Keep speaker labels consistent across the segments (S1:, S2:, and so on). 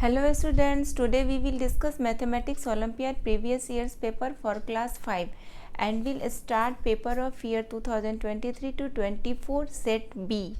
S1: Hello students, today we will discuss Mathematics Olympiad previous year's paper for class 5 and will start paper of year 2023 to 24 set B.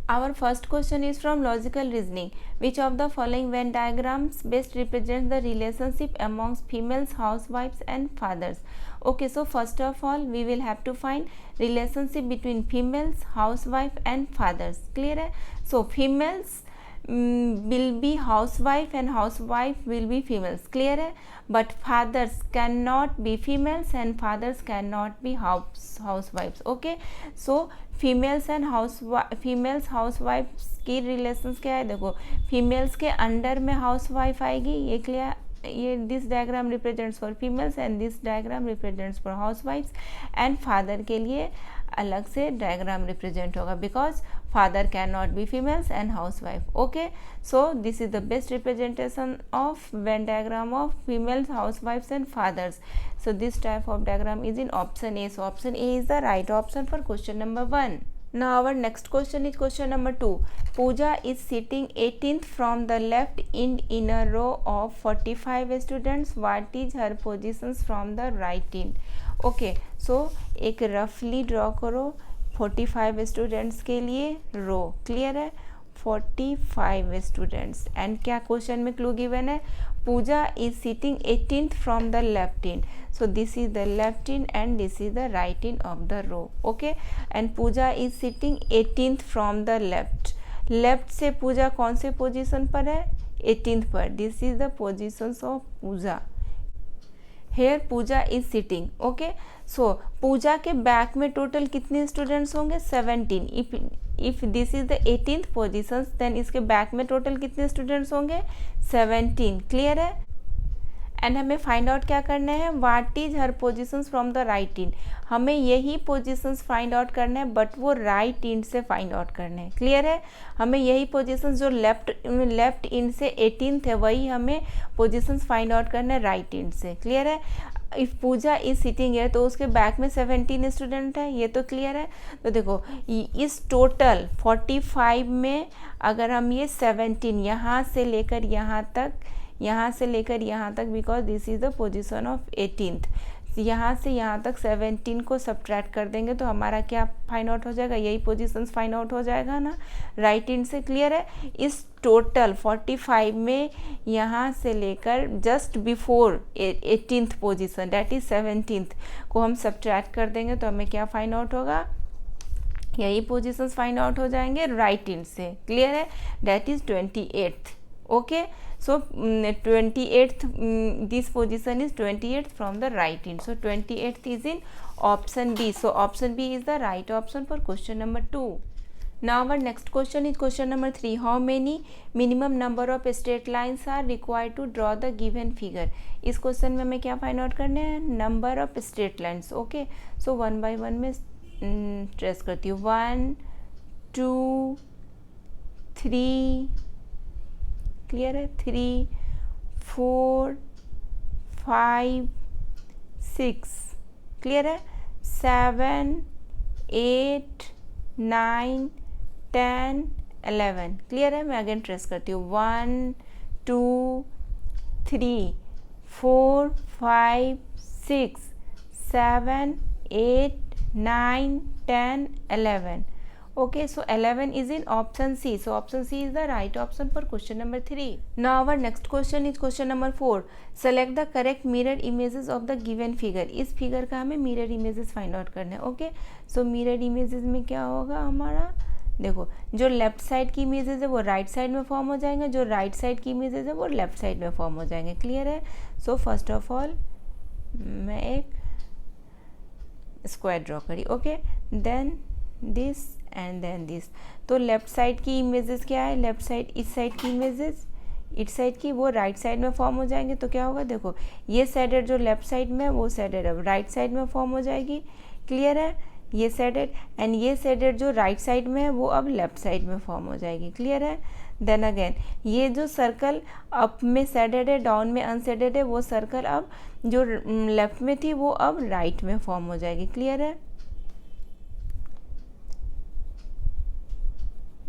S1: Our first question is from logical reasoning. Which of the following Venn diagrams best represents the relationship amongst females, housewives and fathers? Okay, so first of all we will have to find relationship between females, housewife and fathers. Clear है? So females will be housewife and housewife will be females. Clear है? But fathers cannot be females and fathers cannot be housewives. Okay, so females and हाउसवाइफ्स की relations क्या है? देखो, females के under में housewife आएगी, ये क्लियर, ये this diagram represents for females and this diagram represents for हाउसवाइफ्स एंड फादर के लिए अलग से डायग्राम रिप्रेजेंट होगा because father can not be females and housewife. Okay, so this is the best representation of Venn diagram of females, हाउसवाइफ्स and fathers. So this type of diagram is in option A. So option A is the right option for question number 1. Now our next question is question number 2. Pooja is sitting 18th from the left in a row of 45 students. What is her positions from the right end? Okay, so एक roughly draw करो 45 students के लिए रो. Clear है? 45 students and क्या question में clue given है? Pooja is sitting 18th from the left end. So this is the left end and this is the right end of the row. Okay, and Pooja is sitting 18th from the left. Left से पूजा कौन से position पर है? 18th पर. This is the positions of Pooja. Here Pooja is sitting. Okay, so Pooja के back में total कितने students होंगे? 17. If this is the 18th position then इसके बैक में टोटल कितने स्टूडेंट्स होंगे? 17. क्लियर है? एंड हमें फाइंड आउट क्या करना है? What is her positions from the right end. हमें यही पोजिशंस फाइंड आउट करना है बट वो राइट इन से फाइंड आउट करने हैं. क्लियर है? हमें यही पोजिशंस जो लेफ्ट इन से 18th है वही हमें पोजिशंस फाइंड आउट करना है राइट इन से. क्लियर है? इफ़ पूजा इज सिटिंग है तो उसके बैक में 17 स्टूडेंट है, ये तो क्लियर है. तो देखो इस टोटल 45 में अगर हम ये 17 यहाँ से लेकर यहाँ तक because this is the position of 18th, यहाँ से यहाँ तक 17 को सब्ट्रैक्ट कर देंगे तो हमारा क्या फाइंड आउट हो जाएगा? यही पोजीशंस फाइंड आउट हो जाएगा ना राइट इन से. क्लियर है? इस टोटल 45 में यहाँ से लेकर just before 18th position that is 17th को हम सब्ट्रैक्ट कर देंगे तो हमें क्या फाइंड आउट होगा? यही पोजीशंस फाइंड आउट हो जाएंगे राइट इन से. क्लियर है? That is 28th. Okay, so 28th this position is 28th from the right end. So 28th is in option B. So option B is the right option for question number 2. Now our next question is question number 3. How many minimum number of straight lines are required to draw the given figure? इस question में हमें क्या find out करने हैं? Number of straight lines. Okay, so one by one में trace करती हूँ. 1 2 3. Clear है? 3 4 5 6. क्लियर है? 7 8 9 10 11. क्लियर है? मैं अगेन ट्रेस करती हूँ. 1 2 3 4 5 6 7 8 9 10 11. Okay, so 11 is in option C. So option C is the right option for question number 3. Now our next question is question number 4. Select the correct mirror images of the given figure. इस figure का हमें mirror images find out करना है. Okay, so mirror images में क्या होगा हमारा? देखो, जो लेफ्ट साइड की इमेजेस है वो राइट साइड में फॉर्म हो जाएंगे, जो राइट साइड की इमेजेस है वो लेफ्ट साइड में फॉर्म हो जाएंगे. क्लियर है? सो फर्स्ट ऑफ ऑल मैं एक स्क्वायर ड्रॉ करी. Okay, then this and then this. तो लेफ्ट साइड की इमेजेस क्या है? लेफ्ट साइड इस साइड की इमेजेस इस साइड की वो राइट साइड में फॉर्म हो जाएंगे. तो क्या होगा? देखो ये शेडेड जो लेफ्ट साइड में है वो शेडेड अब राइट साइड में फॉर्म हो जाएगी. क्लियर है? ये शेडेड एंड ये शेडेड जो राइट साइड में है वो अब लेफ्ट साइड में फॉर्म हो जाएगी. क्लियर है? देन अगेन ये जो सर्कल अप में शेडेड है डाउन में अनशेडेड है वो सर्कल अब जो लेफ्ट में थी वो अब राइट में फॉर्म हो जाएगी. क्लियर है?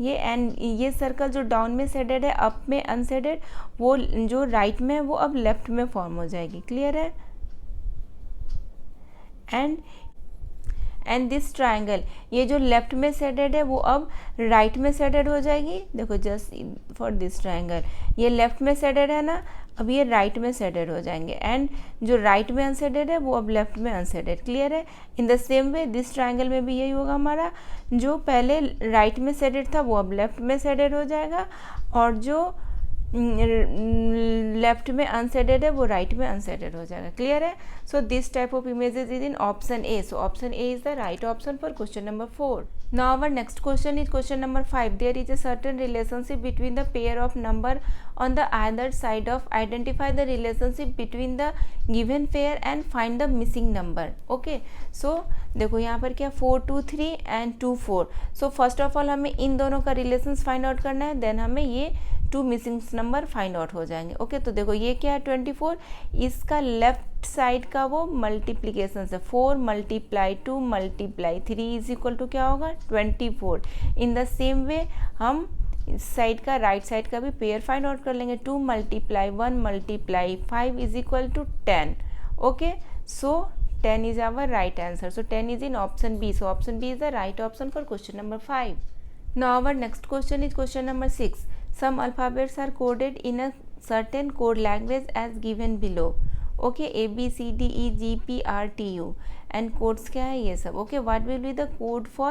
S1: ये एंड ये सर्कल जो डाउन में शेडेड है, अप में अनशेडेड, वो जो राइट में है वो अब लेफ्ट में फॉर्म हो जाएगी। क्लियर है? एंड दिस ट्राइंगल, ये जो लेफ्ट में शेडेड है वो अब राइट में शेडेड हो जाएगी। देखो जस्ट फॉर दिस ट्राइंगल, ये लेफ्ट में शेडेड है ना, अब ये राइट में शेडेड हो जाएंगे, एंड जो राइट में अनशेडेड है वो अब लेफ्ट में अनशेडेड। क्लियर है? In the same way this triangle में भी यही होगा हमारा, जो पहले राइट में शेडेड था वो अब लेफ्ट में शेडेड हो जाएगा, और जो लेफ्ट में अनशेडेड है वो राइट में अनशेडेड हो जाएगा। क्लियर है? So this type of images is in option A, so option A is the right option for question number 4. Now our next question is question number 5. There is a certain relationship between the pair of number on the either side of identify the relationship between the given pair and find the missing number. Okay, so देखो यहाँ पर क्या 4 2 3 and 2 4. So first of all हमें इन दोनों का relations find out करना है, then हमें ये 2 मिसिंग नंबर फाइंड आउट हो जाएंगे। ओके, तो देखो ये क्या है 24, इसका लेफ्ट साइड का वो मल्टीप्लीकेशन है, 4 × 2 × 3 इज इक्वल टू क्या होगा 24। इन द सेम वे हम इस साइड का राइट साइड का भी पेयर फाइंड आउट कर लेंगे, 2 × 1 × 5 is equal to 10। Okay, so 10 is our right answer. So 10 is in option B. So option B is the right option for question number 5. Now our next question is question number 6. Some alphabets are coded in a certain code language as given below. Okay, A B C D E G P R T U. And codes क्या है ये सब? Okay, what will be the code for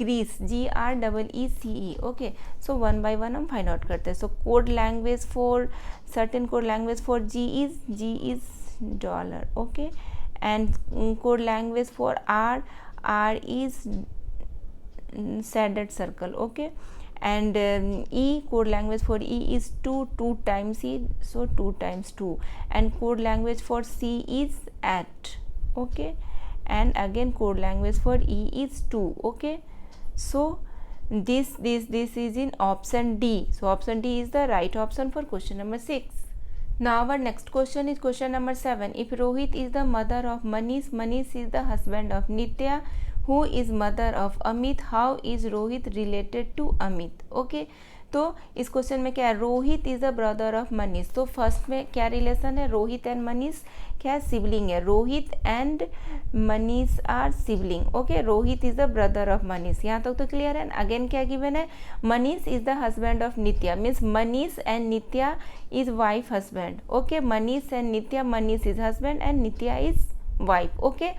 S1: Greece? GREECE. Okay, so one by one हम find out करते हैं. So code language for certain code language for G is dollar. Okay, and code language for R is shaded circle. Okay, and E, code language for E is 2 times E, so 2 times 2, and code language for C is at. Okay, and again code language for E is 2. Okay, so this is in option D. So option D is the right option for question number 6. Now our next question is question number 7. If Rohit is the mother of Manish, Manish is the husband of Nitya, who is mother of Amit, how is Rohit related to Amit? Okay, तो इस question में क्या है, Rohit is the brother of Manish. तो first में क्या relation है, Rohit and Manish क्या सिबलिंग है, Rohit and Manish are sibling. Okay, Rohit is the brother of Manish, यहाँ तक तो क्लियर है। अगेन क्या गिवन है, Manish is the husband of Nitya, means Manish and Nitya is wife husband. Okay, Manish and Nitya, Manish is husband and Nitya is wife. Okay,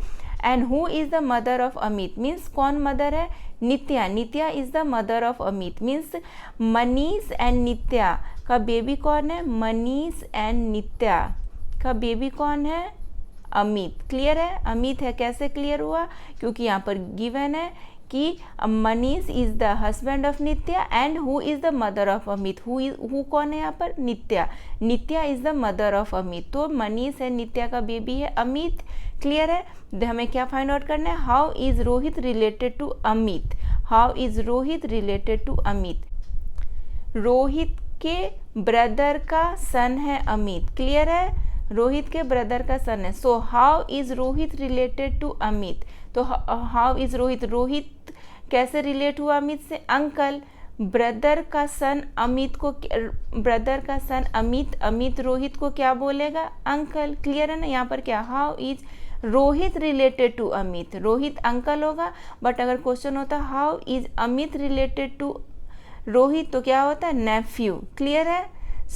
S1: and who is the mother of Amit, means कौन mother है, Nitya. Nitya is the mother of Amit, means Manish and नित्या का baby कौन है, Manish and नित्या का baby कौन है, Amit. Clear है, अमित है। कैसे क्लियर हुआ, क्योंकि यहाँ पर गिवन है कि Manish is the husband of Nitya and who is the mother of Amit. Who कौन है यहाँ पर, Nitya. Nitya is the mother of Amit, तो मनीष एंड नित्या का बेबी है अमित। क्लियर है, हमें क्या फाइंड आउट करना है, how is Rohit related to Amit, how is Rohit related to Amit. Rohit के ब्रदर का सन है अमित। क्लियर है, रोहित के ब्रदर का सन है। So how is Rohit related to Amit, तो हाउ इज रोहित, रोहित कैसे रिलेट हुआ अमित से, अंकल। ब्रदर का सन अमित को, ब्रदर का सन अमित, अमित रोहित को क्या बोलेगा, अंकल। क्लियर है ना, यहाँ पर क्या, how is Rohit related to Amit, Rohit uncle होगा, बट अगर क्वेश्चन होता how is Amit related to Rohit तो क्या होता है, नेफ्यू। क्लियर है,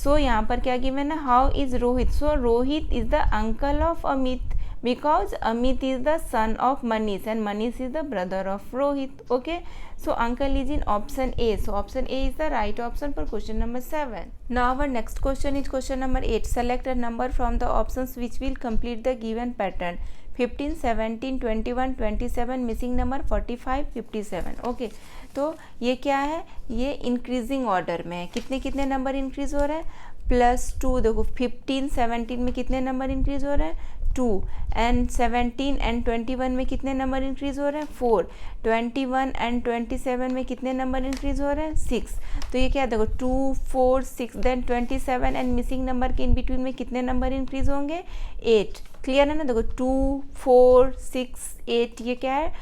S1: सो यहाँ पर क्या गिवन है, how is Rohit, so Rohit is the uncle of Amit because Amit is the son of Manish and Manish is the brother of Rohit. Okay, so uncle is in option A, so option A is the right option for question number 7. Now our next question is question number 8. Select a number from the options which will complete the given pattern. 15, 17, 21, 27, missing number 45, 57. Okay, तो ये क्या है, ये increasing order में है। कितने कितने number increase हो रहे हैं, +2। देखो 15, 17 में कितने नंबर इंक्रीज हो रहे हैं, 2, एंड 17 एंड 21 में कितने नंबर इंक्रीज हो रहे हैं, 4, 21 एंड 27 में कितने नंबर इंक्रीज हो रहे हैं, 6। तो ये क्या है, देखो 2, 4, 6, देन 27 एंड मिसिंग नंबर के इन बिटवीन में कितने नंबर इंक्रीज होंगे, 8। क्लियर है ना। देखो 2 4 6 8 ये क्या है,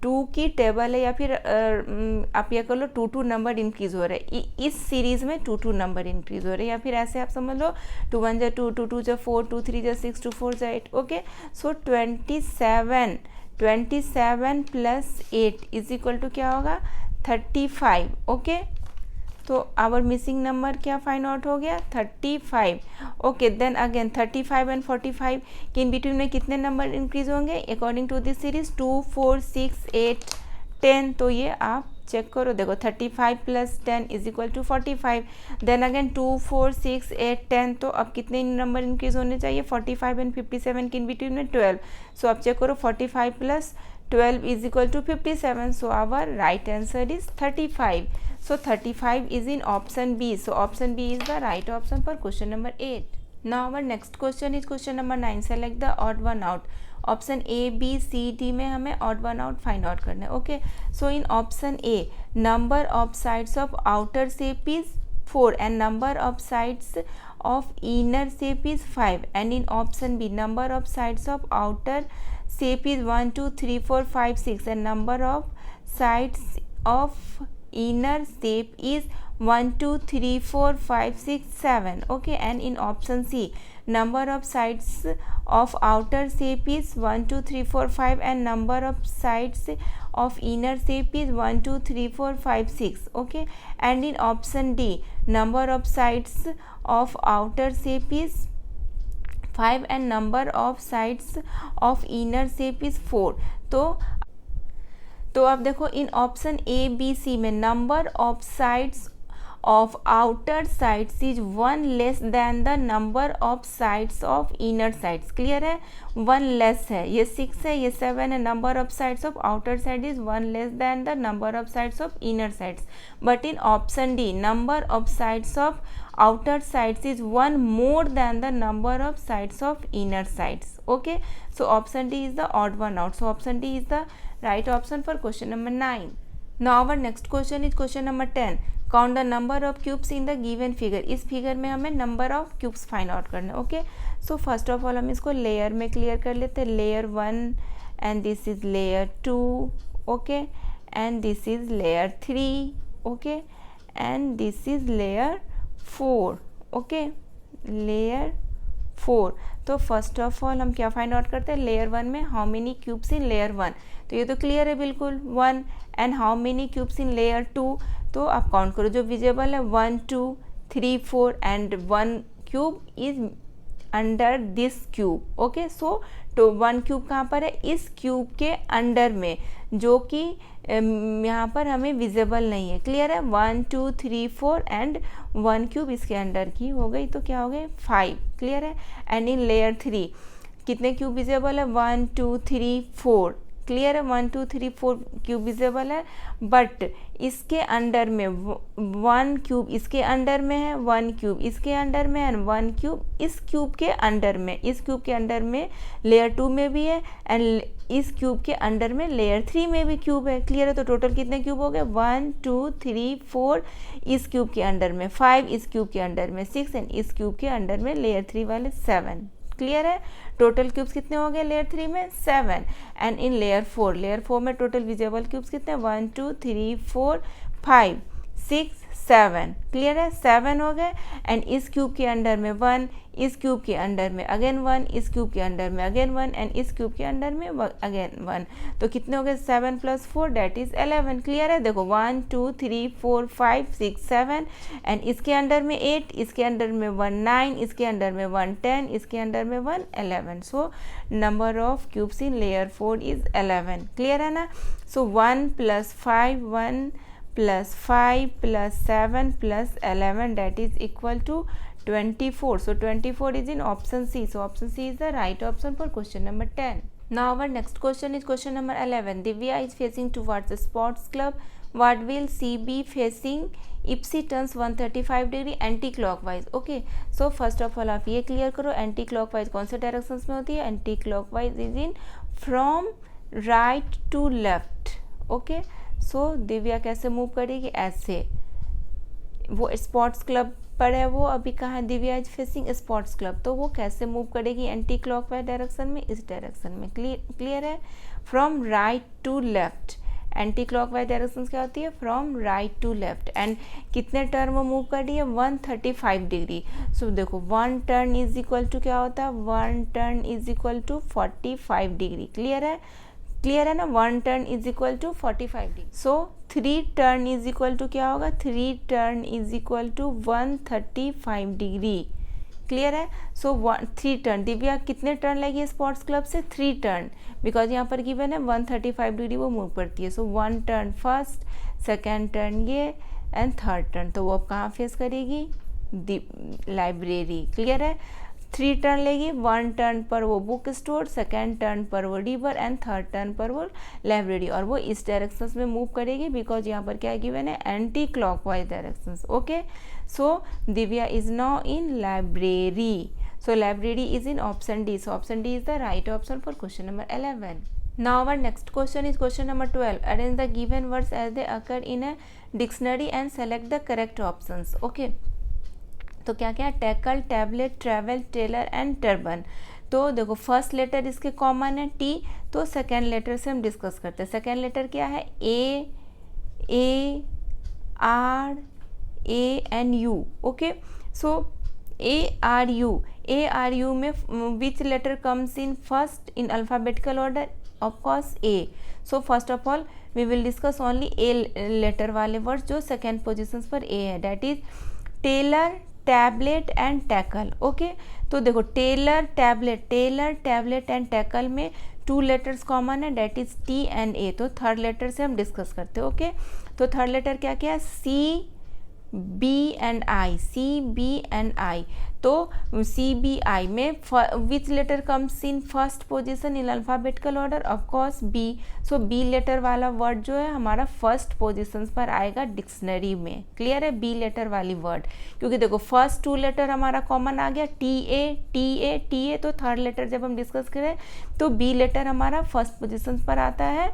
S1: 2 की टेबल है, या फिर आप ये कर लो 2 नंबर इंक्रीज हो रहा है, इस सीरीज में 2 नंबर इंक्रीज हो रहे हैं, या फिर ऐसे आप समझ लो 2 1 जा 2 2 2 जा 4 2 3 जा 6 2 4 जा 8। Okay, so 27 plus 8 is equal to क्या होगा, 35। ओके, तो आवर मिसिंग नंबर क्या फाइंड आउट हो गया, 35। ओके, देन अगेन 35 एंड 45 के इन बिटवीन में कितने नंबर इंक्रीज होंगे अकॉर्डिंग टू दिस सीरीज, 2 4 6 8 10। तो ये आप चेक करो, देखो 35 plus 10 is equal to 45। Then again 2 4 6 8 10, तो अब कितने नंबर इंक्रीज होने चाहिए, 45 एंड 57 के इन बिटवीन में 12। सो आप चेक करो 45 plus 12 is equal to 57. So our right answer is 35. So 35 is in option B. So option B is the right option for question number 8. Now our next question is question number 9. Select the odd one out. Option A, B, C, D में हमें odd one out find out करना है. Okay. So in option A, number of sides of outer shape is 4 and number of sides of inner shape is 5. And in option B, number of sides of outer shape is 1 2 3 4 5 6 and number of sides of inner shape is 1 2 3 4 5 6 7. Okay, and in option C, number of sides of outer shape is 1 2 3 4 5 and number of sides of inner shape is 1 2 3 4 5 6. Okay, and in option D, number of sides of outer shape is 5 and number of sides of inner shape is 4. तो अब देखो इन option A B C में number of sides of outer sides is 1 less than the number of sides of inner sides. Clear है, 1 less है, ये 6 है, ये 7 है। Number of sides of outer side is 1 less than the number of sides of inner sides. But in option D, number of sides of outer sides is 1 more than the number of sides of inner sides. Okay, so option D is the odd one out. So option D is the right option for question number 9. Now our next question is question number 10. Count the number of cubes in the given figure. इस figure में हमें number of cubes find out करना है. Okay, so first of all हम इसको layer में clear कर लेते हैं. layer 1 and this is layer 2. Okay, and this is layer 3. Okay, and this is layer 4. Okay, layer 4. तो फर्स्ट ऑफ ऑल हम क्या फाइंड आउट करते हैं, लेयर 1 में how many cubes in layer 1, तो ये तो क्लियर है बिल्कुल 1। And how many cubes in layer 2, तो आप काउंट करो जो विजिबल है 1 2 3 4 and 1 cube is under this cube. Okay, so तो 1 क्यूब कहाँ पर है, इस क्यूब के अंडर में, जो कि यहाँ पर हमें विजिबल नहीं है। क्लियर है, 1 2 3 4 एंड 1 क्यूब इसके अंडर की हो गई, तो क्या हो गए 5। क्लियर है, एंड इन लेयर 3 कितने क्यूब विजिबल है, 1 2 3 4। क्लियर है, 1 2 3 4 क्यूब विजिबल है, बट इसके अंडर में 1 क्यूब इसके अंडर में है, 1 क्यूब इसके अंडर में है, एंड 1 क्यूब इस क्यूब के अंडर में, इस क्यूब के अंडर में लेयर 2 में भी है, एंड इस क्यूब के अंडर में लेयर 3 में भी क्यूब है। क्लियर है, तो टोटल कितने क्यूब हो गए, 1 2 3 4 इस क्यूब के अंडर में, 5 इस क्यूब के अंडर में, 6 एंड इस क्यूब के अंडर में लेयर 3 वाले 7। क्लियर है, टोटल क्यूब्स कितने हो गए लेयर 3 में, 7। एंड इन लेयर 4 में टोटल विजिबल क्यूब्स कितने, 1 2 3 4 5 6 7। क्लियर है, 7 हो गए। एंड इस क्यूब के अंडर में 1, इस क्यूब के अंडर में अगेन 1, इस क्यूब के अंडर में अगेन 1, एंड इस क्यूब के अंडर में अगेन 1, तो कितने हो गए 7 + 4 दैट इज 11। क्लियर है, देखो 1 2 3 4 5 6 7, एंड इसके अंडर में 8, इसके अंडर में 1 9, इसके अंडर में 1 10, इसके अंडर में 1 11। सो number of cubes in layer 4 is 11। Clear है ना, सो 1 + 5 1 + 5 + 7 + 11 that is equal to 24. So 24 is in option C. So option C is the right option for question number 10. Now our next question is question number 11. Divya is facing towards the sports club. What will she be facing if she turns 135 degree anti-clockwise? Okay. So first of all आप ये clear करो, anti-clockwise कौन से directions में होती है, anti-clockwise is in from right to left. Okay. सो दिव्या कैसे move करेगी, ऐसे। वो स्पोर्ट्स क्लब पर है वो अभी कहाँ, Divya is facing sports club, तो वो कैसे मूव करेगी एंटी क्लॉकवाइज डायरेक्शन में, इस डायरेक्शन में। क्लियर है। From right to left, anti clockwise direction क्या होती है, from right to left. And कितने टर्न वो मूव कर रही है, 135 डिग्री। सो देखो 1 टर्न इज इक्वल टू क्या होता है, 1 turn is equal to 45 degree. Clear है, क्लियर है ना, 1 turn is equal to 45 degree. So 3 turn is equal to क्या होगा, 3 turn is equal to 135 degree. Clear है। सो 3 टर्न, दिव्या कितने टर्न लगी स्पोर्ट्स क्लब से, 3 टर्न, बिकॉज यहाँ पर गिवन है 135 डिग्री वो मूव करती है। सो 1 टर्न फर्स्ट, सेकेंड टर्न ये, एंड थर्ड टर्न, तो वो अब कहाँ फेस करेगी, लाइब्रेरी। क्लियर है। 3 टर्न लेगी, 1 टर्न पर वो बुक स्टोर, सेकेंड टर्न पर वो रिवर, एंड थर्ड टर्न पर वो लाइब्रेरी, और वो इस डायरेक्शन में मूव करेगी बिकॉज यहाँ पर क्या गिवन है, anti clockwise direction. Okay, so Divya is now in library. So library is in option D. So option D is the right option for question number 11. Now our next question is question number 12. Arrange the given words as they occur in a dictionary and select the correct options. Okay. तो क्या क्या, tackle, tablet, travel, tailor and turban. तो देखो first letter इसके common है T, तो second letter से हम डिस्कस करते हैं। सेकेंड लेटर क्या है, A R N U. Okay, so A R U में which letter comes in first in alphabetical order, of course A. So first of all we will discuss only A letter वाले words जो second position पर A है, that is tailor, tablet and tackle. Okay, तो देखो tailor tablet and tackle में 2 letters common है, that is T and A. तो third letter से हम डिस्कस करते हैं। ओके, तो थर्ड लेटर क्या क्या है, सी बी एंड आई। तो सी बी आई में which letter comes in first position in alphabetical order, of course B. So B letter वाला वर्ड जो है हमारा फर्स्ट पोजीशन पर आएगा डिक्शनरी में। क्लियर है, बी लेटर वाली वर्ड, क्योंकि देखो फर्स्ट 2 लेटर हमारा कॉमन आ गया, टी ए। तो थर्ड लेटर जब हम डिस्कस करें तो बी लेटर हमारा फर्स्ट पोजीशन पर आता है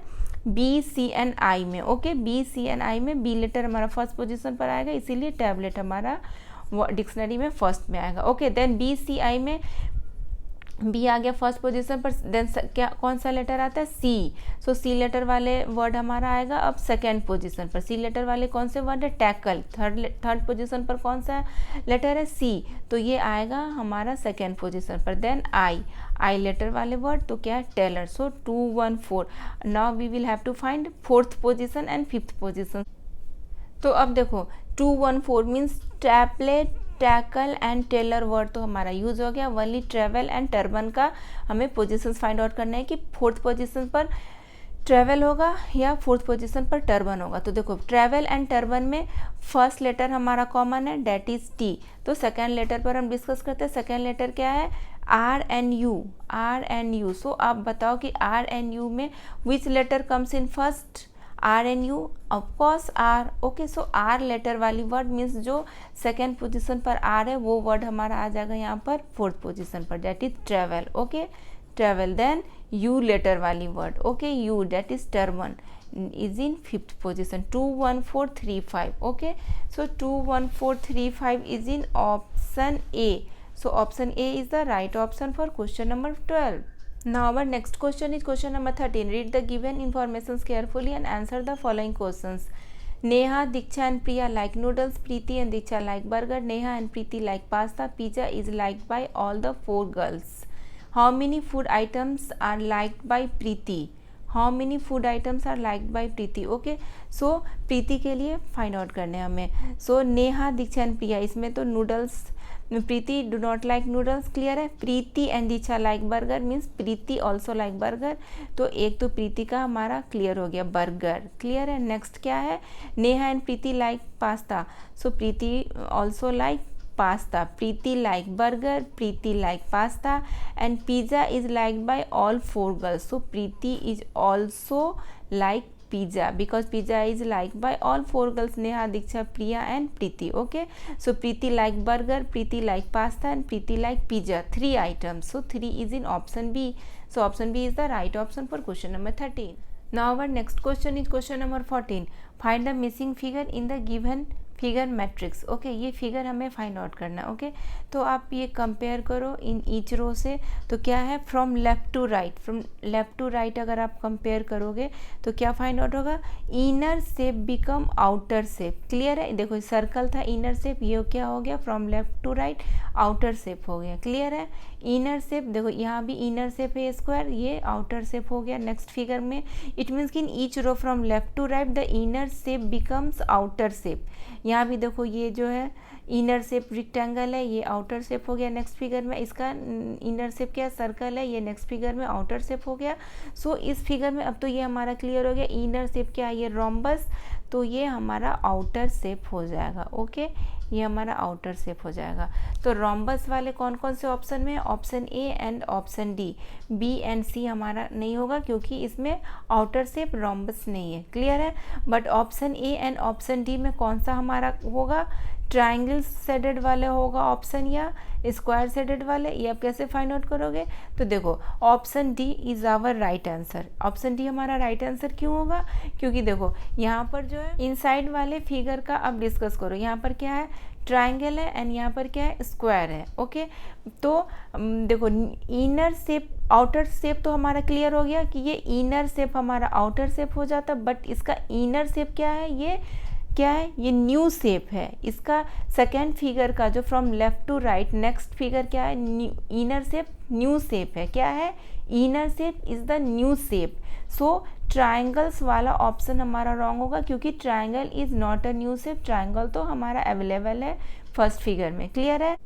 S1: बी सी एन आई में। ओके, बी सी एन आई में बी लेटर हमारा फर्स्ट पोजीशन पर आएगा, इसीलिए टैबलेट हमारा डिक्शनरी में फर्स्ट में आएगा। ओके, देन बी सी आई में बी आ गया फर्स्ट पोजीशन पर, देन क्या कौन सा लेटर आता है, सी। सो सी लेटर वाले वर्ड हमारा आएगा अब सेकेंड पोजीशन पर। सी लेटर वाले कौन से वर्ड है, टैकल। थर्ड पोजीशन पर कौन सा लेटर है, सी, तो ये आएगा हमारा सेकेंड पोजीशन पर। देन आई लेटर वाले वर्ड, तो क्या है, tailor. So 2 1 4। Now we will have to find fourth position and fifth position. तो अब देखो 2 1 4 means tablet, tackle and tailor word तो हमारा यूज हो गया। वनली ट्रेवल एंड टर्बन का हमें पोजीशंस फाइंड आउट करना है कि फोर्थ पोजीशन पर ट्रेवल होगा या फोर्थ पोजीशन पर टर्बन होगा। तो देखो ट्रेवल एंड टर्बन में फर्स्ट लेटर हमारा कॉमन है, डेट इज टी। तो सेकेंड लेटर पर हम डिस्कस करते हैं। सेकेंड लेटर क्या है, आर एन यू। सो आप बताओ कि आर एन यू में which letter comes in first, R N U, of course R. Okay, so R letter वाली वर्ड मीन्स जो सेकेंड पोजीशन पर आर है वो वर्ड हमारा आ जाएगा यहाँ पर फोर्थ पोजीशन पर, that is travel. Okay, travel. Then U letter वाली word, okay, U, that is turban, is in fifth position, 2 1 4 3 5. Okay, so 2 1 4 3 5 is in option A. So option A is the right option for question number 12. Now our next question is question number 13. Read the given informations carefully and answer the following questions. Neha, Diksha and Priya like noodles. Preeti and Diksha like burger. Neha and Preeti like pasta. Pizza is liked by all the 4 girls. How many food items are liked by Preeti? How many food items are liked by Preeti? Okay, so प्रीति के लिए find out करने हमें। सो नेहा, दीक्षा and Priya, इसमें तो noodles, Preeti do not like noodles. Clear है। Preeti and Diksha like burger means Preeti also like burger. तो एक तो प्रीति का हमारा क्लियर हो गया, बर्गर। क्लियर है। नेक्स्ट क्या है, Neha and Preeti like pasta. So Preeti also like pasta. Preeti like burger, Preeti like pasta, and pizza is liked by all 4 girls. So Preeti is also like pizza because pizza is liked by all 4 girls, Neha, Diksha, Priya and Preeti. Okay, so Preeti like burger, Preeti like pasta and Preeti like pizza. 3 items. So 3 is in option B. So option B is the right option for question number 13. Now our next question is question number 14. Find the missing figure in the given figure matrix. Okay, ये figure हमें find out करना है। Okay, तो आप ये compare करो इन each रो से, तो क्या है from left to right, from left to right अगर आप कंपेयर करोगे तो क्या फाइंड आउट होगा, inner shape become outer shape. Clear है, देखो सर्कल था इनर शेप, ये क्या हो गया from left to right outer shape हो गया। क्लियर है, इनर शेप देखो यहाँ भी इनर शेप है स्क्वायर, ये आउटर शेप हो गया नेक्स्ट फिगर में। इट मीन्स कि in each row from left to right the inner shape becomes outer shape. यहाँ भी देखो ये जो है इनर शेप रेक्टेंगल है, ये आउटर शेप हो गया नेक्स्ट फिगर में। इसका इनर शेप क्या सर्कल है, ये नेक्स्ट फिगर में आउटर शेप हो गया। सो इस फिगर में अब तो ये हमारा क्लियर हो गया, इनर शेप क्या है, ये रोम्बस, तो ये हमारा आउटर शेप हो जाएगा। ओके, ये हमारा आउटर शेप हो जाएगा। तो रोम्बस वाले कौन कौन से ऑप्शन में है, option A and option D. B and C हमारा नहीं होगा क्योंकि इसमें आउटर शेप रोम्बस नहीं है। क्लियर है, but option A and option D में कौन सा हमारा होगा, ट्राइंगल शेडेड वाले होगा ऑप्शन या स्क्वायर शेडेड वाले, ये आप कैसे फाइंड आउट करोगे। तो देखो option D is our right answer. Option D हमारा राइट आंसर क्यों होगा, क्योंकि देखो यहाँ पर जो है इनसाइड वाले फिगर का अब डिस्कस करो, यहाँ पर क्या है ट्राइंगल है एंड यहाँ पर क्या है स्क्वायर है। ओके, तो देखो इनर शेप आउटर शेप तो हमारा क्लियर हो गया कि ये इनर शेप हमारा आउटर शेप हो जाता, बट इसका इनर शेप क्या है, ये क्या है, ये न्यू शेप है। इसका सेकेंड फिगर का जो from left to right next figure क्या है, इनर शेप न्यू शेप है। क्या है, inner shape is the new shape. So triangles वाला ऑप्शन हमारा रॉन्ग होगा क्योंकि triangle is not a new shape, triangle तो हमारा अवेलेबल है फर्स्ट फिगर में। क्लियर है,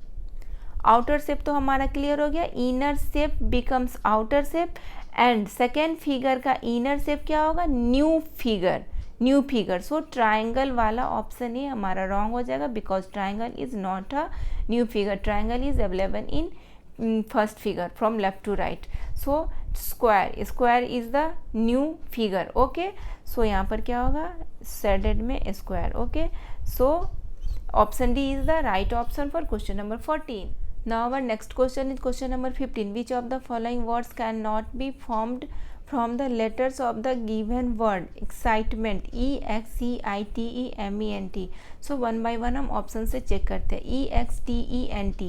S1: आउटर शेप तो हमारा क्लियर हो गया, inner shape becomes outer shape and second figure का इनर शेप क्या होगा, new figure, new figure. So triangle वाला ऑप्शन ही हमारा रॉन्ग हो जाएगा because triangle is not a new figure, triangle is available in first figure from left to right. So square, square is the new figure. Okay, so यहाँ पर क्या होगा shaded में square. Okay, so option D is the right option for question number 14. Now our next question is question number 15. Which of the following words cannot be formed from the letters of the given word excitement, EXCITEMENT. So one by one हम option से check करते हैं। EXTENT,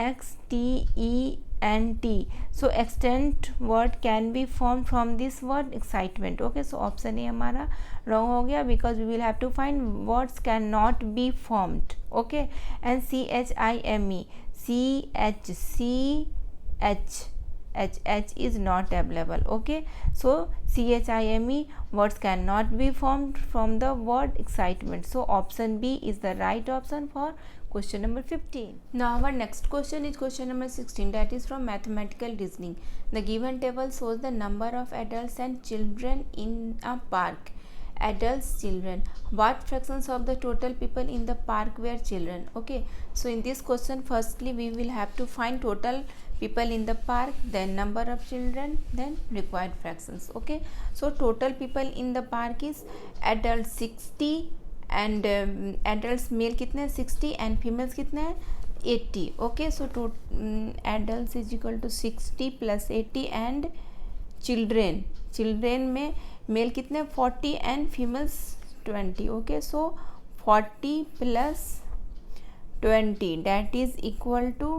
S1: EXTENT. So extent word can be formed from this word excitement. Okay, so option A हमारा wrong हो गया because we will have to find words cannot be formed. Okay, and CHIME, CH is not available. Okay, so CHIME words cannot be formed from the word excitement. So option B is the right option for question number 15. Now our next question is question number 16, that is from mathematical reasoning. The given table shows the number of adults and children in a park. Adults, children, what fractions of the total people in the park were children. Okay, so in this question firstly we will have to find total people in the park, then number of children, then required fractions. Okay, so total people in the park is adults 60 and adults male कितने 60 and females कितने हैं 80. Okay, so adults is equal to 60 plus 80 and children में male कितने 40 and females 20. Okay, so 40 plus 20 that is equal to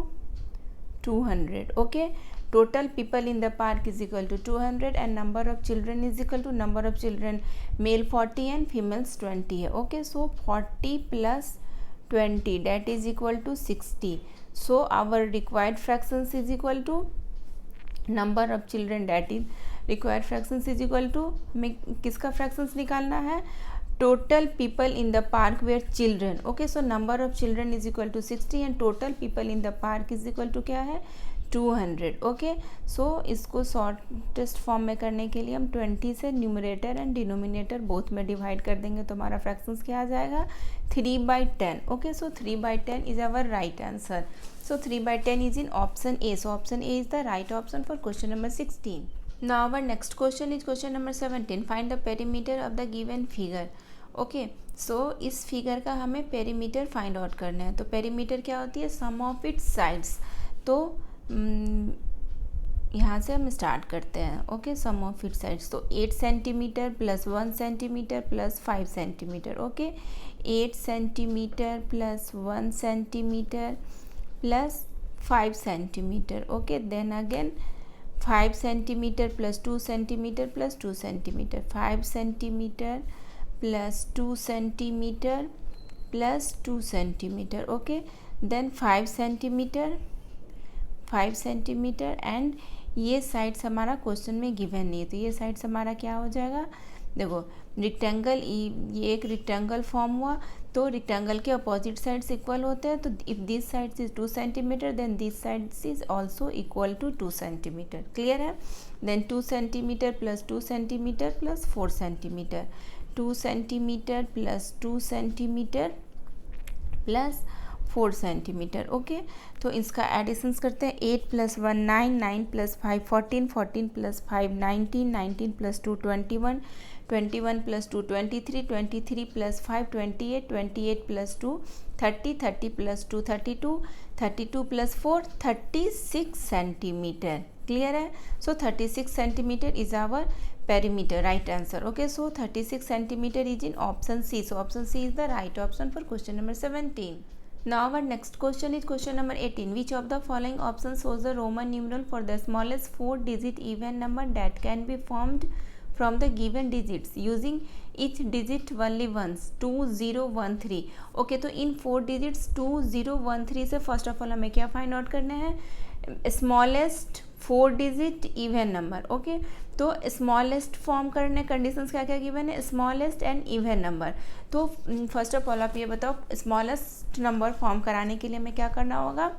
S1: 200. Okay, total people in the park is equal to 200 and number of children is equal to number of children male 40 and females 20 है. Okay, so 40 plus 20 that is equal to 60. So our required fractions is equal to number of children that is required fractions is equal to, में किसका fractions निकालना है, total people in the park where children. Okay, so number of children is equal to 60 and total people in the park is equal to क्या है 200. Okay, सो इसको shortest form में करने के लिए हम 20 से न्यूमरेटर एंड डिनोमिनेटर बोथ में डिवाइड कर देंगे तो हमारा फ्रैक्शंस क्या आ जाएगा 3/10. Okay, so 3/10 is our right answer. So 3/10 is in option A. So option A is the right option for question number 16. Now our next question is question number 17. Find the perimeter of the given figure. Okay, so इस figure का हमें perimeter find out करना है. तो perimeter क्या होती है, सम of its sides. तो यहाँ से हम स्टार्ट करते हैं. Okay, sum of its sides. तो 8 centimetre plus 1 centimetre plus 5 centimetre. Okay, 8 centimetre plus 1 centimetre plus 5 centimetre. Okay, then again 5 centimetre plus 2 centimetre plus 2 centimetre, 5 centimetre plus 2 centimetre plus 2 centimetre. Okay, then 5 centimetre and ये sides हमारा question में given नहीं है, तो ये sides हमारा क्या हो जाएगा. देखो रेक्टेंगल, ये एक रेक्टेंगल फॉर्म हुआ, तो रेक्टेंगल के अपोजिट साइड्स इक्वल होते हैं. तो if this sides is 2 centimetre then this sides is also equal to 2 centimetre. Clear है. Then 2 centimetre plus 2 centimetre plus 4 centimetre, 2 centimetre plus 2 centimetre plus 4 centimetre. Okay, तो इसका additions करते हैं. 8 plus 1 9, 9 plus 5 14, 14 plus 5 19, 19 plus 2 21, 21 plus 2 23, 23 plus 5 28, 28 plus 2 30, 30 plus 2 32, 32 plus 4 36 centimetre. Clear है. So 36 centimetre is our perimeter, right answer. Okay, so 36 centimeter is in option C. So option C is the right option for question number 17. Now our next question is question number 18. Which of the following options shows the Roman numeral for the smallest 4-digit even number that can be formed from the given digits using each digit only once? 2013. Okay, तो इन 4 digits 2013 से first of all हमें क्या find out करना है. Smallest 4 digit even number. Okay, तो smallest form करने conditions क्या क्या गिवन है. Smallest and even number. तो फर्स्ट ऑफ ऑल आप ये बताओ, स्मॉलेस्ट नंबर फॉर्म कराने के लिए हमें क्या करना होगा.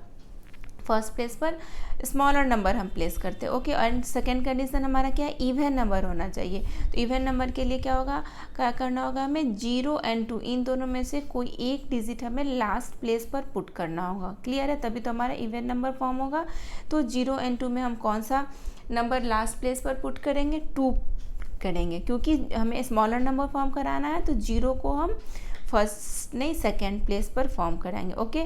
S1: फर्स्ट प्लेस पर स्मॉलर नंबर हम प्लेस करते हैं. ओके, एंड सेकेंड कंडीशन हमारा क्या है, इवन नंबर होना चाहिए. तो इवन नंबर के लिए क्या होगा, क्या करना होगा हमें, 0 एंड 2 इन दोनों में से कोई एक डिजिट हमें लास्ट प्लेस पर पुट करना होगा. क्लियर है, तभी तो हमारा इवन नंबर फॉर्म होगा. तो 0 एंड 2 में हम कौन सा नंबर लास्ट प्लेस पर पुट करेंगे, 2 करेंगे, क्योंकि हमें स्मॉलर नंबर फॉर्म कराना है. तो 0 को हम फर्स्ट नहीं सेकेंड प्लेस पर फॉर्म कराएंगे. ओके,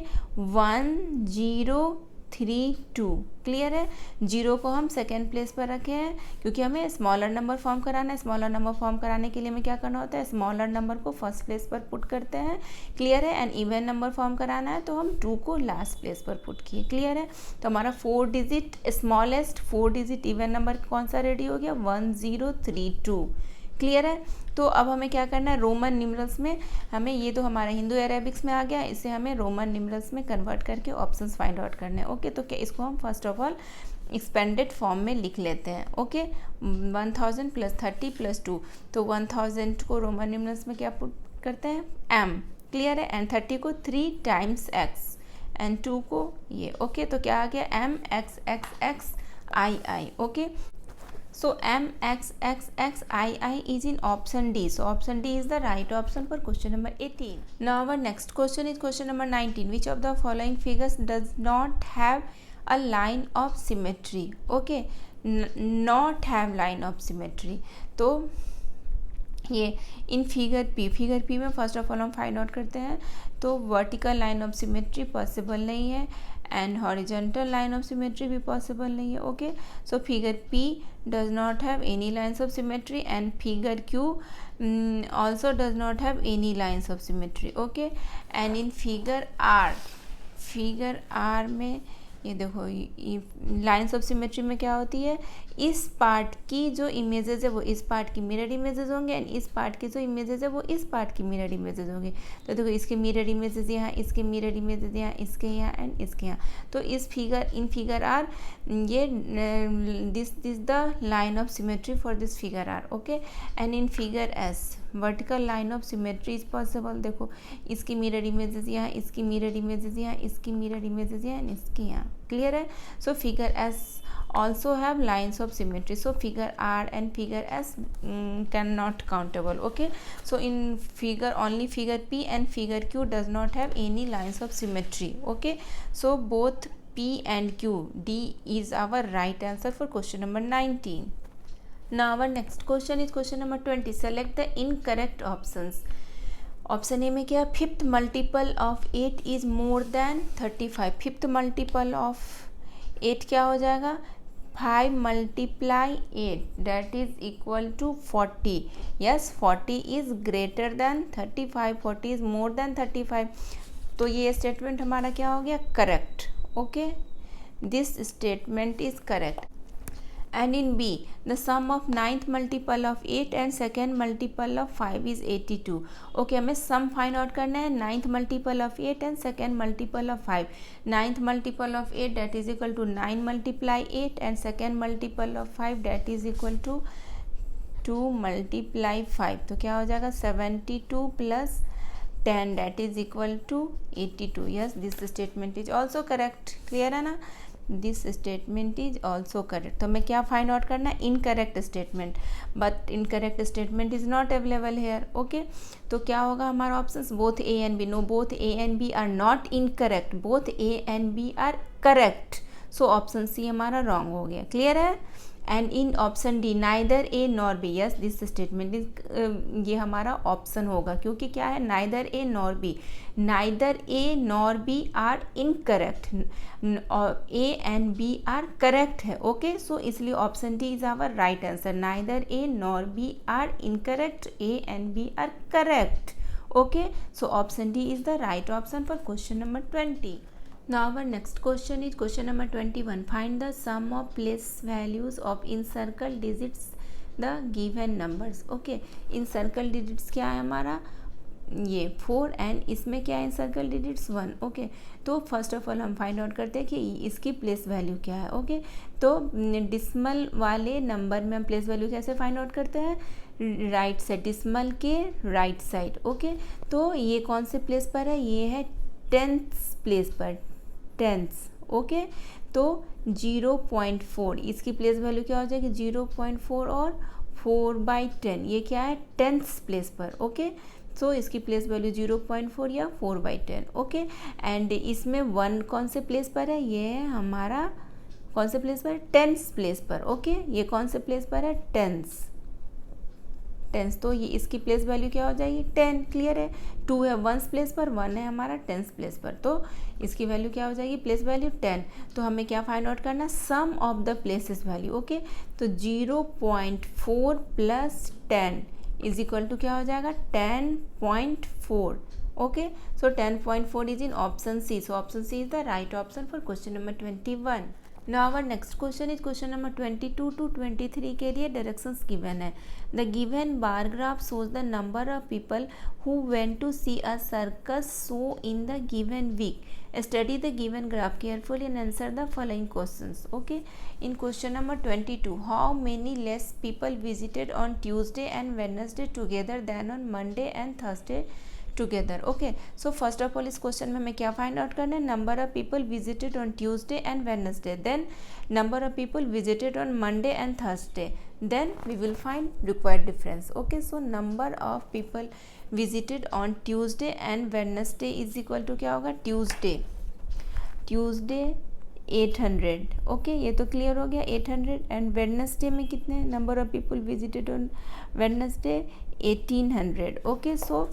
S1: 1 0 3 2. क्लियर है. 0 को हम सेकेंड प्लेस पर रखे हैं क्योंकि हमें स्मॉलर नंबर फॉर्म कराना है. स्मॉलर नंबर फॉर्म कराने के लिए हमें क्या करना होता है, स्मॉलर नंबर को फर्स्ट प्लेस पर पुट करते हैं. क्लियर है. एंड इवन नंबर फॉर्म कराना है तो हम 2 को लास्ट प्लेस पर पुट किए. क्लियर है. तो हमारा 4 digit smallest 4 digit even number कौन सा रेडी हो गया, 1032. क्लियर है. तो अब हमें क्या करना है, रोमन न्यूमरल्स में हमें, ये तो हमारा हिंदू अरेबिक्स में आ गया, इसे हमें रोमन न्यूमरल्स में कन्वर्ट करके ऑप्शंस फाइंड आउट करने हैं. ओके, तो क्या इसको हम first of all expanded form में लिख लेते हैं. Okay, 1000 plus 30 plus 2. तो 1000 को रोमन न्यूमरल्स में क्या पुट करते हैं, m. क्लियर है. एंड 30 को 3 टाइम्स x एंड 2 को ये. ओके, तो क्या आ गया, m x x x i i. Okay, so m x x x i i is in option D. So option D is the right option for question number 18. Now our next question is question number 19. Which of the following figures does not have a line of symmetry? Okay, not have line of symmetry. तो ये in figure P में first of all हम find out करते हैं. तो vertical line of symmetry possible नहीं है and horizontal line of symmetry भी पॉसिबल नहीं है. Okay, so figure P does not have any lines of symmetry and figure Q also does not have any lines of symmetry. Okay, and in figure R में ये देखो, lines of symmetry में क्या होती है, इस पार्ट की जो इमेजेस है वो इस पार्ट की मिरर इमेजेस होंगे एंड इस पार्ट की जो इमेजेस है वो इस पार्ट की मिरर इमेजेस होंगे. तो देखो, इसके मिरर इमेजेस यहाँ, इसके मिरर इमेजेस यहाँ, इसके यहाँ एंड इसके यहाँ. तो इन फिगर आर ये this the line of symmetry for this figure R. Okay, and in figure S vertical line of symmetry is possible. देखो, इसकी मिरर इमेजेस यहाँ, इसकी मिरर इमेजेस यहाँ, इसकी मिरर इमेजेस यहाँ एंड इसके यहाँ. क्लियर है. So figure as also have lines of symmetry. So figure R and figure S cannot countable. Okay, so in only figure P and figure Q does not have any lines of symmetry. Okay, so both P and Q, D is our right answer for question number 19. Now our next question is question number 20. Select the incorrect options. Option A में क्या, fifth multiple of 8 is more than 35. Fifth multiple of 8 क्या हो जाएगा, 5 multiply 8 that is equal to 40. Yes, 40 is greater than 35, 40 is more than 35. तो ये statement हमारा क्या हो गया? Correct. Okay, this statement is correct. And in B, the sum of ninth multiple of 8 and second multiple of 5 is 82. Okay, हमें sum find out करना है. Ninth multiple of 8 and second multiple of 5. Ninth multiple of 8 that is equal to 9 multiply 8 and second multiple of 5 that is equal to 2 multiply 5. तो क्या हो जाएगा? 72 plus 10 that is equal to 82. Yes, this statement is also correct. Clear है ना? This statement is also correct. तो हमें क्या find out करना है? Incorrect statement. But incorrect statement is not available here. Okay, तो क्या होगा हमारा options? Both A and B. No, both A and B are not incorrect, both A and B are correct. So option C हमारा wrong हो गया. Clear है? And in option D neither A nor B. Yes, this statement is, ये हमारा option होगा क्योंकि क्या है? Neither A nor B. Neither A nor B are incorrect. A and B are correct है. ओके, सो इसलिए option D is our right answer. Neither A nor B are incorrect, A and B are correct. Okay, so option D is the right option for question number 20. Now our next question is question number 21. Find the sum of place values of encircled digits the given numbers. Okay, encircled digits क्या है हमारा? ये 4 and इसमें क्या है? encircled digits 1. Okay, तो first of all हम find out करते हैं कि इसकी प्लेस वैल्यू क्या है. ओके, तो डिसमल वाले नंबर में हम प्लेस वैल्यू कैसे फाइंड आउट करते हैं? राइट साइड, डिसमल के राइट साइड. ओके, तो ये कौन से प्लेस पर है? ये है 10th प्लेस पर, 10th. ओके, तो 0.4 इसकी प्लेस वैल्यू क्या हो जाएगी? 0.4 और 4/10 ये क्या है? 10th प्लेस पर. ओके, सो इसकी प्लेस वैल्यू 0.4 या 4/10. ओके, एंड इसमें 1 कौन से प्लेस पर है? ये है हमारा कौन से प्लेस पर? 10th प्लेस पर. ओके, ये कौन से प्लेस पर है? 10th. तो ये इसकी प्लेस वैल्यू क्या हो जाएगी? 10. क्लियर है? 2 है 1st प्लेस पर, 1 है हमारा 10th प्लेस पर, तो इसकी वैल्यू क्या हो जाएगी? Place value 10. तो हमें क्या फाइंड आउट करना? Sum of the places value. Okay, तो 0.4 प्लस 10 इज इक्वल टू क्या हो जाएगा? 10.4. Okay, so 10.4 is in option C. So option C is the right option for question number 21. Now our next question is question number 22 to 23 के लिए directions given है. The given bar graph shows the number of people who went to see a circus show in the given week. Study the given graph carefully and answer the following questions. Okay, in question number 22, how many less people visited on Tuesday and Wednesday together than on Monday and Thursday together. Okay, so first of all इस question में हमें क्या find out करना है? Number of people visited on Tuesday and Wednesday, then number of people visited on Monday and Thursday, then we will find required difference. Okay, so number of people visited on Tuesday and Wednesday is equal to क्या होगा? Tuesday 800. Okay, ये तो clear हो गया 800. And Wednesday में कितने number of people visited on Wednesday? 1800. Okay, so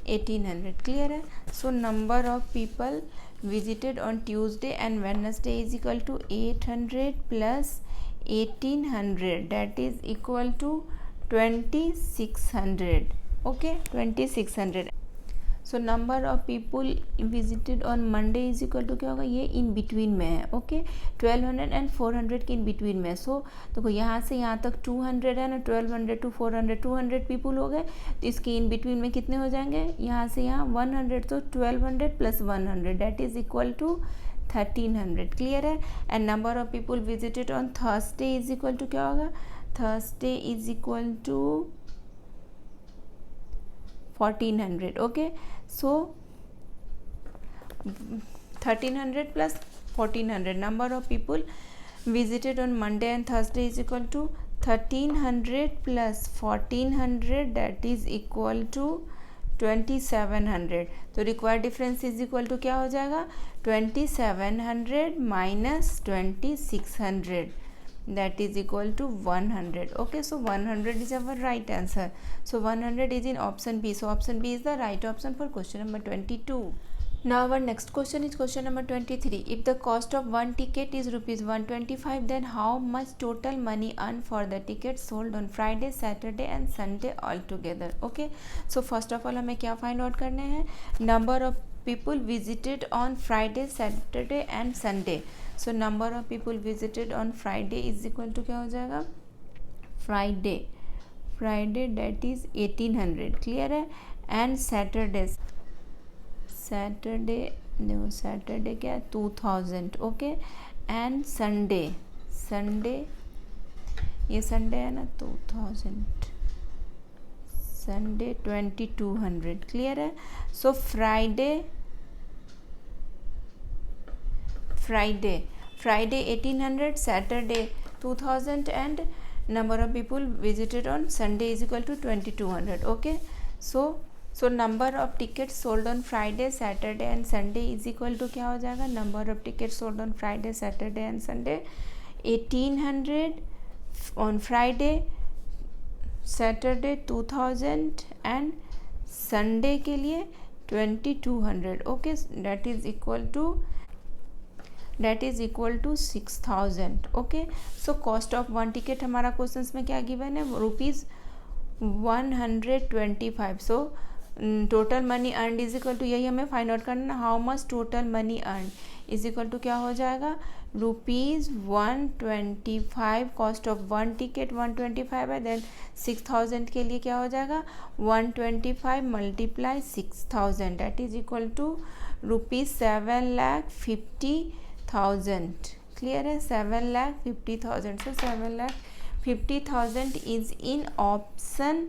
S1: 1800. Clear है? So number of people visited on Tuesday and Wednesday is equal to 800 plus 1800 that is equal to 2600. Okay, 2600. So number of people visited on Monday is equal to क्या होगा? ये in between में है. Okay, 1200 and 400 के in between में. सो देखो यहाँ से यहाँ तक 200 है ना, 1200 to 400 200 पीपल हो गए. तो इसके इन बिटवीन में कितने हो जाएंगे? यहाँ से यहाँ 100, तो 1200 plus 100 that is equal to 1300. Clear है? And number of people visited on Thursday is equal to क्या होगा? Thursday is equal to 1400. Okay, so 1300 plus 1400. Number of people visited on Monday and Thursday is equal to 1300 plus 1400 that is equal to 2700. तो required difference is equal to क्या हो जाएगा? 2700 minus 2600 that is equal to 100. Okay, so 100 is our right answer. So 100 is in option B. So option B is the right option for question number 22. Now our next question is question number 23. If the cost of one ticket is rupees 125, then how much total money earned for the tickets sold on Friday, Saturday and Sunday altogether? Okay, so first of all हमें क्या find out करने हैं? Number of people visited on Friday, Saturday and Sunday. So number of people visited on Friday is equal to क्या हो जाएगा? Friday that is 1800. Clear है? And Saturday क्या है 2000. ओके, एंड संडे ये संडे है ना 2000, संडे 2200. क्लियर है? So Friday 1800, Saturday 2000 and number of people visited on Sunday is equal to 2200. Okay, so number of tickets sold on Friday, Saturday and Sunday is equal to क्या हो जाएगा? number of tickets sold on Friday, Saturday and Sunday 1800 on Friday, Saturday 2000 and Sunday के लिए 2200. Okay, that is equal to 6000. Okay, so cost of one ticket हमारा question में क्या given है? ₹125. So total money earn is equal to, यही हमें find out करना, how much total money earn is equal to क्या हो जाएगा? ₹125. कॉस्ट ऑफ वन टिकट 125 है, देन 6000 के लिए क्या हो जाएगा? 125 multiply 6000 that is equal to ₹7,50,000. Clear है? 7,50,000. So 7,50,000 is in option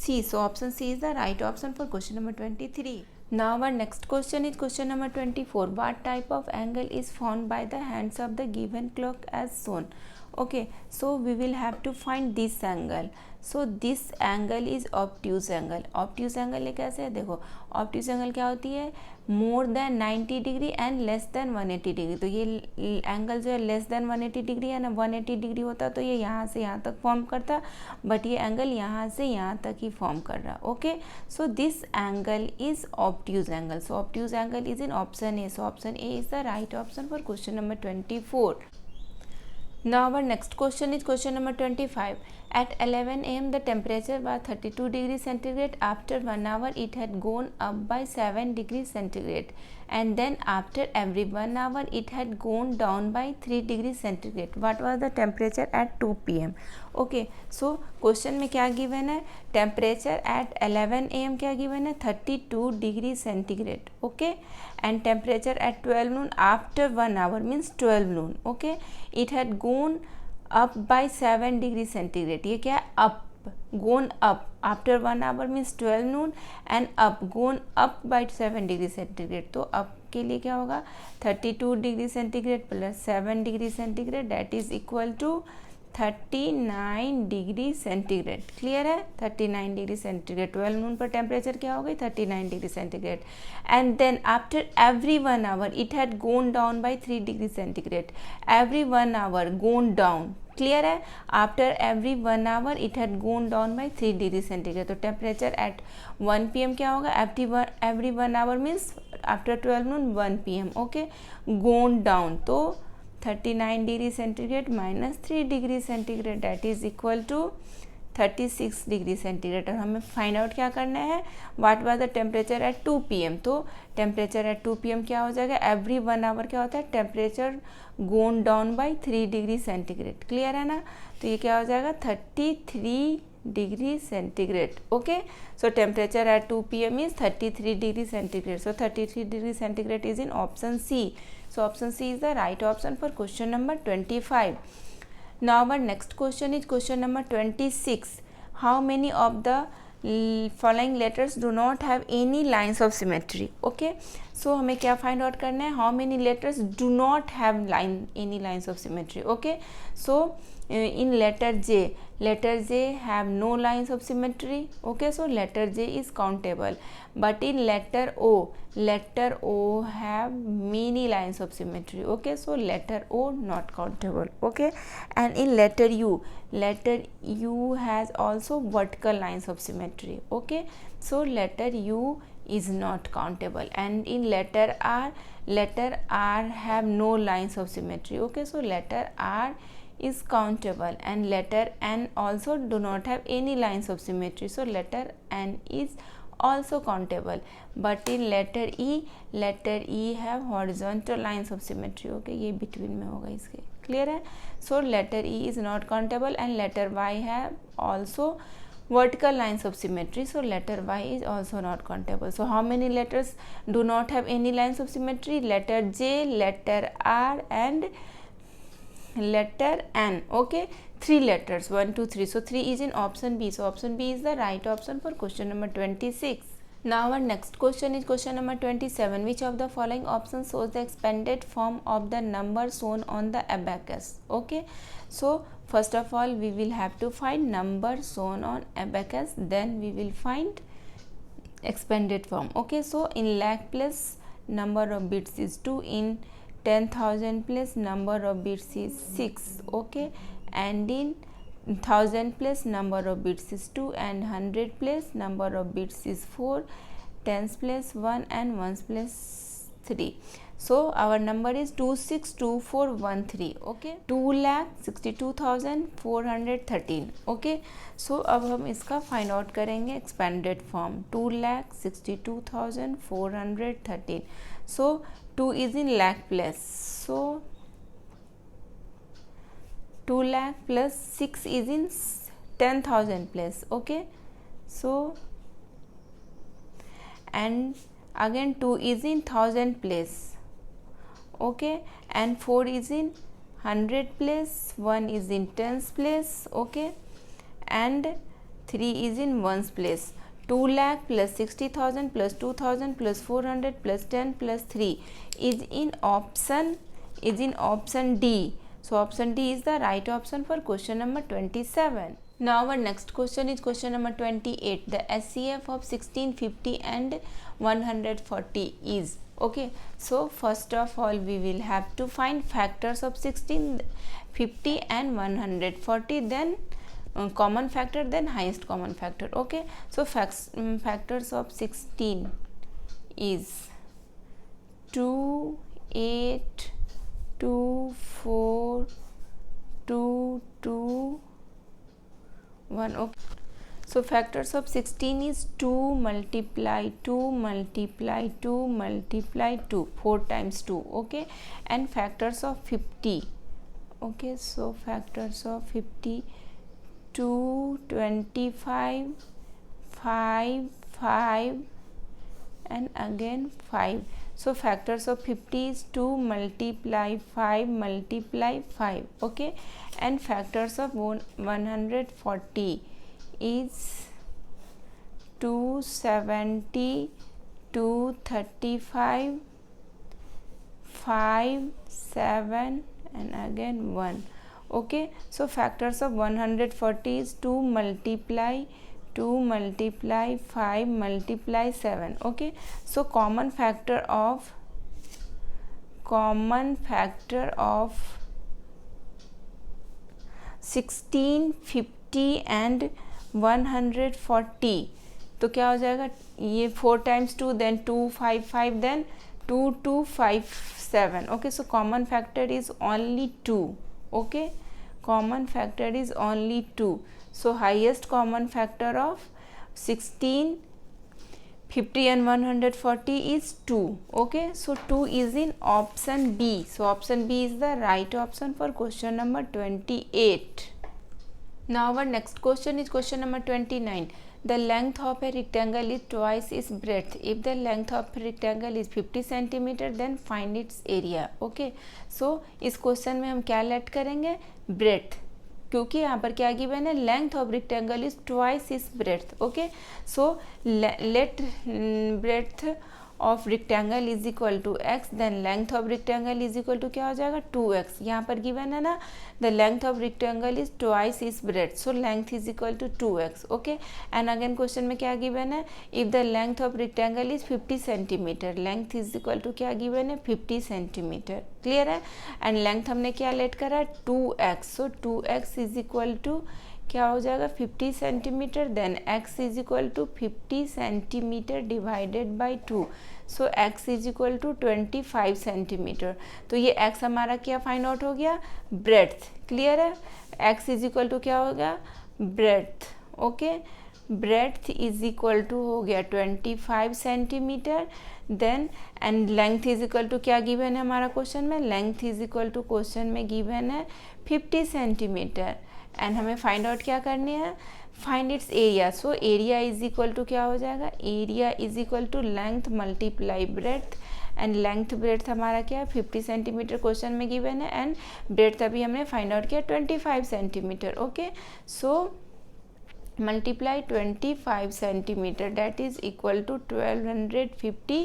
S1: C. So option C is the right option for question number 23. Now our next question is question number 24. What type of angle is formed by the hands of the given clock as shown? Okay, so we will have to find this angle. So this angle is obtuse angle. Obtuse angle ये कैसे है? देखो, obtuse angle क्या होती है? More than 90 degree and less than 180 degree. तो ये angle जो है लेस देन 180 डिग्री है ना, 180 डिग्री होता तो ये यहाँ से यहाँ तक फॉर्म करता, बट ये एंगल यहाँ से यहाँ तक ही फॉर्म कर रहा. Okay, so this angle is obtuse angle. So obtuse angle is in option A. So option A is the right option for question number 24. Now our next question is question number 25. At 11 am the temperature was 32 degrees centigrade. After 1 hour it had gone up by 7 degrees centigrade, and then after every 1 hour it had gone down by 3 degrees centigrade. What was the temperature at 2 pm? Okay, so question में क्या given है? Temperature at 11 am क्या given है? 32 degrees centigrade. Okay, and temperature at 12 noon after 1 hour means 12 noon. Okay, it had gone up by 7 degree centigrade. ये क्या है? Up, gone up after 1 hour means 12 noon, and up, gone up by 7 degree centigrade. तो up के लिए क्या होगा? 32 degree centigrade plus 7 degree centigrade that is equal to 39 degree centigrade. Clear है? 39 degree centigrade. 12 नून पर टेम्परेचर क्या हो गई? 39 degree centigrade. And then after every 1 hour it had gone down by 3 degree centigrade. Every 1 hour gone down. Clear है? After every 1 hour it had gone down by 3 degree centigrade. तो temperature at 1 pm क्या होगा? Every 1 hour means after 12 noon 1 pm. Okay, gone down. तो 39 degree centigrade minus 3 degree centigrade that is equal to 36 degree centigrade. और हमें find out क्या करना है? What was the temperature at 2 pm. तो temperature at 2 pm क्या हो जाएगा? एवरी 1 आवर क्या होता है? Temperature gone down by 3 degree centigrade. Clear है ना? तो ये क्या हो जाएगा? 33 degree centigrade. Okay, so temperature at 2 pm is 33 degree centigrade. So 33 degree centigrade is in option C. So option C is the right option for question number 25. Now our next question is question number 26. How many of the following letters do not have any lines of symmetry? Okay, so हमें क्या find out करना है? How many letters do not have any lines of symmetry? Okay, so in letter J have no lines of symmetry. Okay, so letter J is countable, but in letter O have many lines of symmetry. Okay, so letter O not countable. Okay, and in letter U has also vertical lines of symmetry. Okay, so letter U is not countable. And in letter R have no lines of symmetry. Okay, so letter R is countable, and letter N also do not have any lines of symmetry, so letter N is also countable. But in letter E have horizontal lines of symmetry. Okay, ये between में होगा इसके, clear है. So letter E is not countable, and letter Y have also vertical lines of symmetry, so letter Y is also not countable. So how many letters do not have any lines of symmetry? Letter J, letter R, and letter N. Okay, 3 letters, 1 2 3. So 3 is in option B, so option B is the right option for question number 26. Now our next question is question number 27. Which of the following options shows the expanded form of the number shown on the abacus? Okay, so first of all we will have to find number shown on abacus, then we will find expanded form. Okay, so in lakh place number of bits is 2, in 10,000 place number of bits is 6. Okay, and in 1000 place number of bits is 2, and 100 place number of bits is 4, tens place 1, and ones place 3. So our number is 262413. Okay, 2,62,413. Okay, so अब हम इसका find out करेंगे expanded form. 2,62,413. so 2 is in lakh place, so 2 lakh plus 6 is in 10,000 place. Okay, so and again 2 is in 1000 place. Okay, and 4 is in 100 place, 1 is in tens place. Okay, and 3 is in ones place. 2 lakh plus 60,000 plus 2,000 plus 400 plus 10 plus 3 is in option D. So option D is the right option for question number 27. Now our next question is question number 28. The SCF of 16, 50 and 140 is. Okay, so first of all we will have to find factors of 16, 50 and 140, then common factor, then highest common factor. Okay, so factors of 16 is 2, 8, 2, 4, 2, 2, 1. Okay, so factors of 16 is 2 multiply 2 multiply 2 multiply 2, 4 times 2. Okay, and factors of 50. Okay, so factors of 50, 2, 25, 5, 5 and again 5. So factors of 50 is 2 multiply 5 multiply 5. Okay, and factors of 140 is 270, 235, 5, 7 and again 1. Okay, so factors of 140 is 2 multiply 2 multiply 5 multiply 7. Okay, so common factor of 16, 50 and 140, तो क्या हो जाएगा, ये 4 times 2 then 2 5 5 then 2 2 5 7. Okay, so common factor is only 2. Okay, common factor is only 2. So highest common factor of 16, 50 and 140 is 2. Okay, so 2 is in option B. So option B is the right option for question number 28. Now our next question is question number 29. The length of a rectangle is twice its breadth. If the length of a rectangle is 50 cm, then find its area. Okay, so इस question में हम क्या late करेंगे, breath, क्योंकि यहाँ पर क्या given है, length of rectangle is twice is breadth. Okay, so let breadth of rectangle is equal to X, then length of rectangle is equal to क्या हो जाएगा, 2x. यहाँ पर गिवन है ना, the length of rectangle is twice is breadth, so length is equal to 2x. Okay, and again question में क्या given है, if the length of rectangle is 50 centimetre, length is equal to क्या given है, 50 centimetre. Clear है, and length हमने क्या late करा, 2x. So 2x is equal to क्या हो जाएगा 50 centimetre, then x is equal to 50 centimetre divided by 2, so x is equal to 25 centimetre. तो ये x हमारा क्या फाइंड आउट हो गया, ब्रेड्थ। क्लियर है, x इज इक्वल टू क्या हो गया, breadth. Okay, breadth is equal to हो गया 25 centimetre, then and length is equal to क्या गिवन है हमारा क्वेश्चन में, length is equal to question में गिवन है 50 सेंटीमीटर, एंड हमें फाइंड आउट क्या करनी है, find its area. So area is equal to क्या हो जाएगा, area is equal to length multiply breadth, and length breadth हमारा क्या है 50 सेंटीमीटर क्वेश्चन में गिवन है, एंड ब्रेड्थ अभी हमने फाइंड आउट किया 25 centimetre. Okay, so multiply 25 centimeter, that is equal to 1250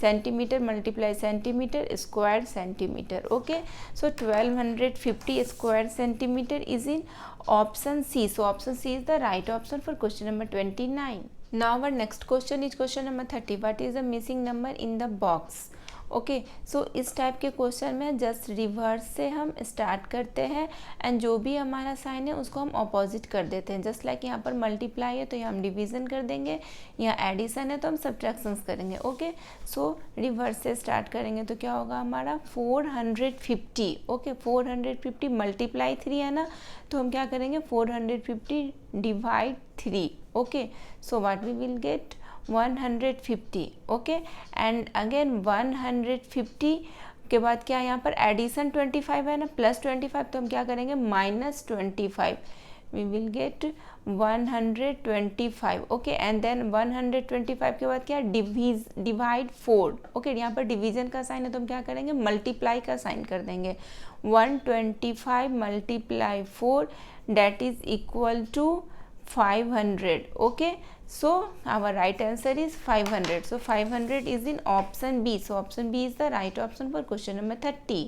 S1: centimeter multiply centimeter square centimeter. Okay, so 1250 square centimeter is in option C. So option C is the right option for question number 29. Now our next question is question number 30. What is the missing number in the box? Okay, so इस type के question में just reverse से हम start करते हैं, and जो भी हमारा साइन है उसको हम अपोजिट कर देते हैं। जस्ट लाइक यहाँ पर मल्टीप्लाई है तो यहाँ हम डिवीज़न कर देंगे, यहाँ एडिशन है तो हम सब्ट्रैक्शंस करेंगे। ओके, सो रिवर्स से स्टार्ट करेंगे तो क्या होगा हमारा 450। ओके, 450 मल्टीप्लाई 3 है ना, तो हम क्या करेंगे 450 divide 3। Okay, so what we will get 150। Okay, and again 150 के बाद क्या यहाँ पर एडिशन 25 है ना, प्लस 25, तो हम क्या करेंगे minus 25, we will get 125। Okay, and then 125 के बाद क्या डिवाइड 4। ओके, यहाँ पर डिवीजन का साइन है तो हम क्या करेंगे मल्टीप्लाई का साइन कर देंगे, 125 multiply 4 that is equal to 500. Okay, so our right answer is 500. So 500 is in option B. So option B is the right option for question number 30.